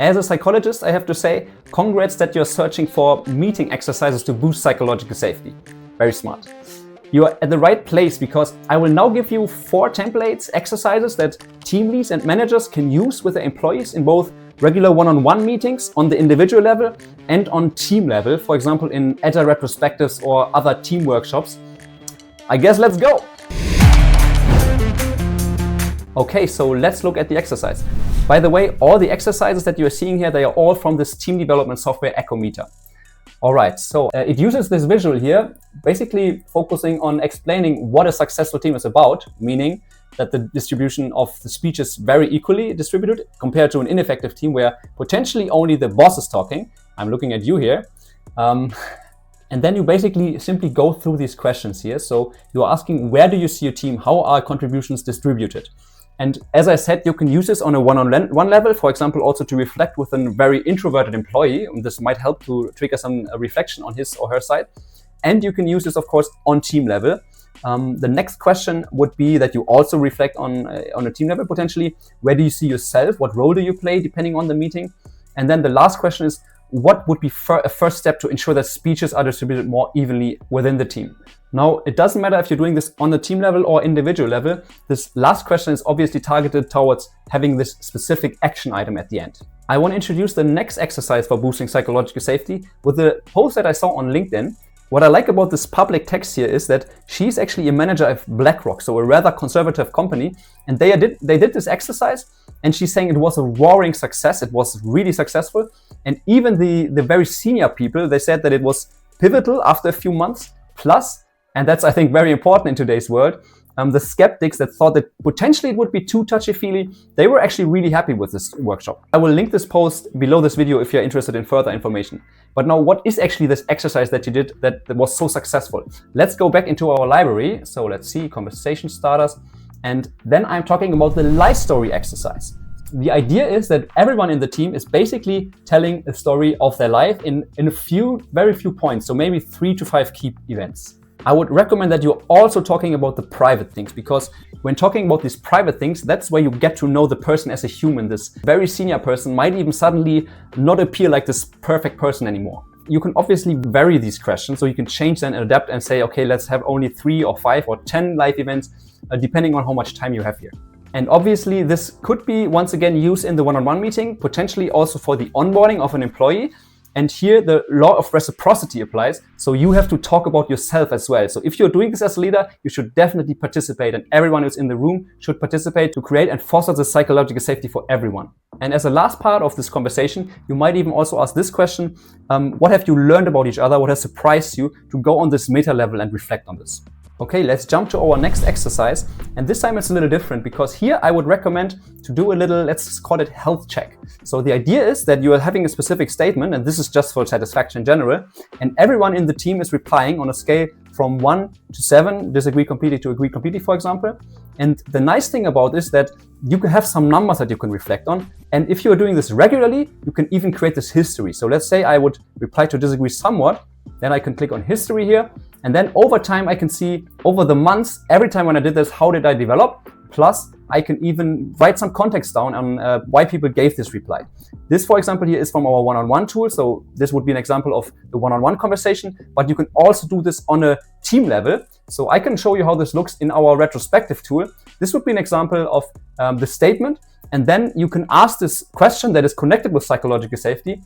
As a psychologist, I have to say, congrats that you're searching for meeting exercises to boost psychological safety. Very smart. You are at the right place because I will now give you 4 templates, exercises that team leads and managers can use with their employees in both regular one-on-one meetings on the individual level and on team level, for example, in Agile retrospectives or other team workshops. I guess let's go. Okay, so let's look at the exercise. By the way, all the exercises that you're seeing here, they are all from this team development software Echometer. All right, so it uses this visual here, basically focusing on explaining what a successful team is about, meaning that the distribution of the speech is very equally distributed compared to an ineffective team where potentially only the boss is talking. I'm looking at you here. And then you basically simply go through these questions here. So you're asking, where do you see your team? How are contributions distributed? And as I said, you can use this on a one-on-one level, for example, also to reflect with a very introverted employee. And this might help to trigger some reflection on his or her side. And you can use this, of course, on team level. The next question would be that you also reflect on a team level potentially. Where do you see yourself? What role do you play depending on the meeting? And then the last question is, what would be a first step to ensure that speeches are distributed more evenly within the team? Now, it doesn't matter if you're doing this on the team level or individual level. This last question is obviously targeted towards having this specific action item at the end. I want to introduce the next exercise for boosting psychological safety with the post that I saw on LinkedIn. What I like about this public text here is that she's actually a manager of BlackRock, so a rather conservative company. And they did this exercise, and she's saying it was a roaring success. It was really successful. And even the very senior people, they said that it was pivotal after a few months. Plus, and that's, I think, very important in today's world, the skeptics that thought that potentially it would be too touchy-feely, they were actually really happy with this workshop. I will link this post below this video if you're interested in further information. But now, what is actually this exercise that you did that was so successful? Let's go back into our library. So let's see, conversation starters. And then I'm talking about the life story exercise. The idea is that everyone in the team is basically telling a story of their life in very few points. So maybe 3 to 5 key events. I would recommend that you're also talking about the private things, because when talking about these private things, that's where you get to know the person as a human. This very senior person might even suddenly not appear like this perfect person anymore. You can obviously vary these questions, so you can change them and adapt and say, okay, let's have only 3 or 5 or 10 live events, depending on how much time you have here. And obviously, this could be, once again, used in the one-on-one meeting, potentially also for the onboarding of an employee. And here the law of reciprocity applies. So you have to talk about yourself as well. So if you're doing this as a leader, you should definitely participate, and everyone who's in the room should participate to create and foster the psychological safety for everyone. And as a last part of this conversation, you might even also ask this question: what have you learned about each other? What has surprised you, to go on this meta level and reflect on this? Okay, let's jump to our next exercise. And this time it's a little different, because here I would recommend to do a little, let's call it health check. So the idea is that you are having a specific statement, and this is just for satisfaction in general, and everyone in the team is replying on a scale from 1 to 7, disagree completely to agree completely, for example. And the nice thing about this is that you can have some numbers that you can reflect on. And if you're doing this regularly, you can even create this history. So let's say I would reply to disagree somewhat, then I can click on history here. And then over time, I can see over the months, every time when I did this, how did I develop? Plus, I can even write some context down on why people gave this reply. This, for example, here is from our one-on-one tool. So this would be an example of the one-on-one conversation, but you can also do this on a team level. So I can show you how this looks in our retrospective tool. This would be an example of the statement. And then you can ask this question that is connected with psychological safety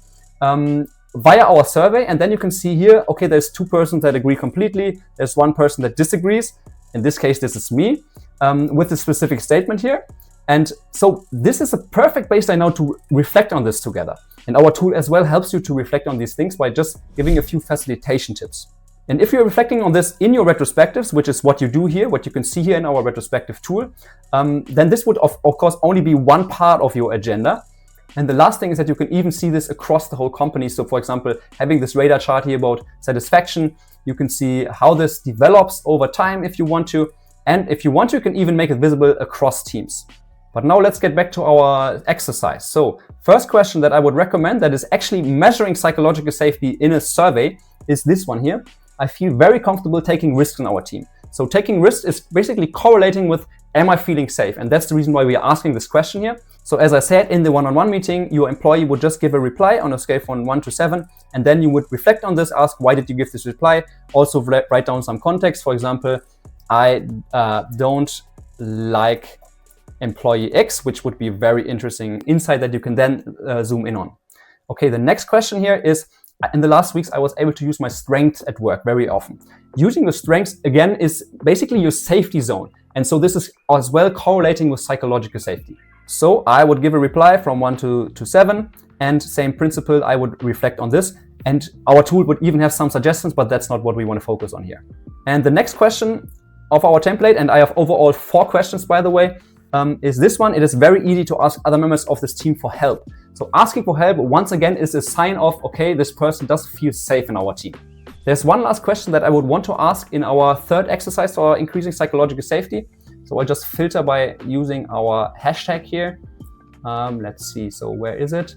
via our survey. And then you can see here, okay, there's 2 persons that agree completely. There's 1 person that disagrees. In this case, this is me with a specific statement here. And so this is a perfect baseline now to reflect on this together. And our tool as well helps you to reflect on these things by just giving a few facilitation tips. And if you're reflecting on this in your retrospectives, which is what you do here, what you can see here in our retrospective tool, then this would of course only be one part of your agenda. And the last thing is that you can even see this across the whole company. So for example, having this radar chart here about satisfaction, you can see how this develops over time if you want to. And if you want to, you can even make it visible across teams. But now let's get back to our exercise. So first question that I would recommend that is actually measuring psychological safety in a survey is this one here. I feel very comfortable taking risks in our team. So taking risks is basically correlating with, am I feeling safe? And that's the reason why we are asking this question here. So as I said, in the one-on-one meeting, your employee would just give a reply on a scale from 1 to 7, and then you would reflect on this, ask, why did you give this reply? Also write down some context. For example, I don't like employee X, which would be a very interesting insight that you can then zoom in on. Okay, the next question here is, in the last weeks, I was able to use my strengths at work very often. Using the strengths, again, is basically your safety zone. And so this is as well correlating with psychological safety. So I would give a reply from 1 to 7, and same principle, I would reflect on this. And our tool would even have some suggestions, but that's not what we want to focus on here. And the next question of our template, and I have overall 4 questions, by the way, is this one. It is very easy to ask other members of this team for help. So asking for help, once again, is a sign of, okay, this person does feel safe in our team. There's one last question that I would want to ask in our third exercise for increasing psychological safety. So I'll just filter by using our hashtag here. Let's see, so where is it?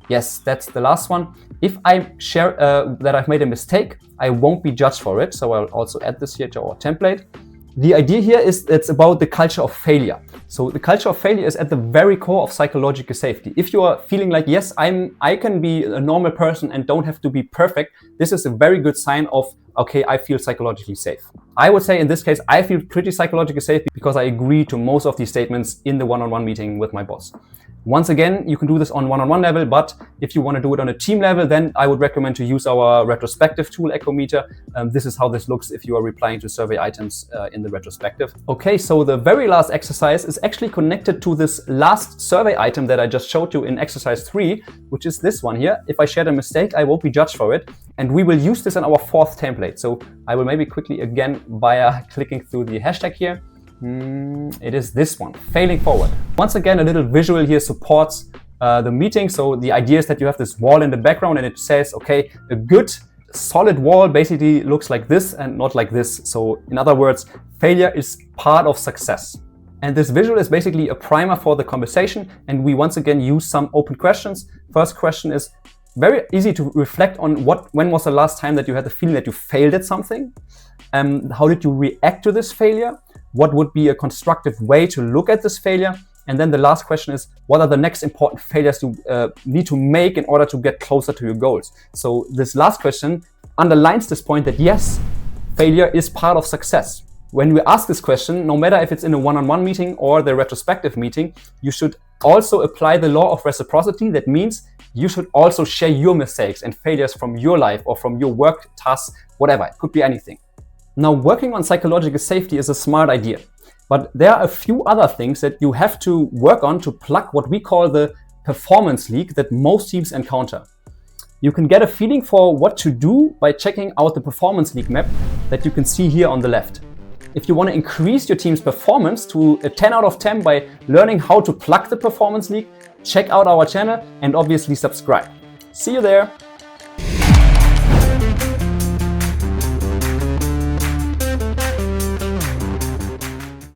Yes, that's the last one. If I share that I've made a mistake, I won't be judged for it. So I'll also add this here to our template. The idea here is it's about the culture of failure. So the culture of failure is at the very core of psychological safety. If you are feeling like, yes, I can be a normal person and don't have to be perfect, this is a very good sign of, okay, I feel psychologically safe. I would say in this case, I feel pretty psychologically safe because I agree to most of these statements in the one-on-one meeting with my boss. Once again, you can do this on one-on-one level, but if you want to do it on a team level, then I would recommend to use our retrospective tool, Echometer. This is how this looks if you are replying to survey items in the retrospective. Okay, so the very last exercise is actually connected to this last survey item that I just showed you in exercise 3, which is this one here. If I shared a mistake, I won't be judged for it. And we will use this in our 4th template. So I will maybe quickly again via clicking through the hashtag here. It is this one, failing forward. Once again, a little visual here supports the meeting. So the idea is that you have this wall in the background and it says, okay, a good solid wall basically looks like this and not like this. So in other words, failure is part of success. And this visual is basically a primer for the conversation. And we once again use some open questions. First question is very easy to reflect on when was the last time that you had the feeling that you failed at something? How did you react to this failure? What would be a constructive way to look at this failure? And then the last question is, what are the next important failures you need to make in order to get closer to your goals? So this last question underlines this point that yes, failure is part of success. When we ask this question, no matter if it's in a one-on-one meeting or the retrospective meeting, you should also apply the law of reciprocity. That means you should also share your mistakes and failures from your life or from your work tasks, whatever, it could be anything. Now, working on psychological safety is a smart idea, but there are a few other things that you have to work on to plug what we call the performance leak that most teams encounter. You can get a feeling for what to do by checking out the performance leak map that you can see here on the left. If you want to increase your team's performance to a 10 out of 10 by learning how to plug the performance leak, check out our channel and obviously subscribe. See you there.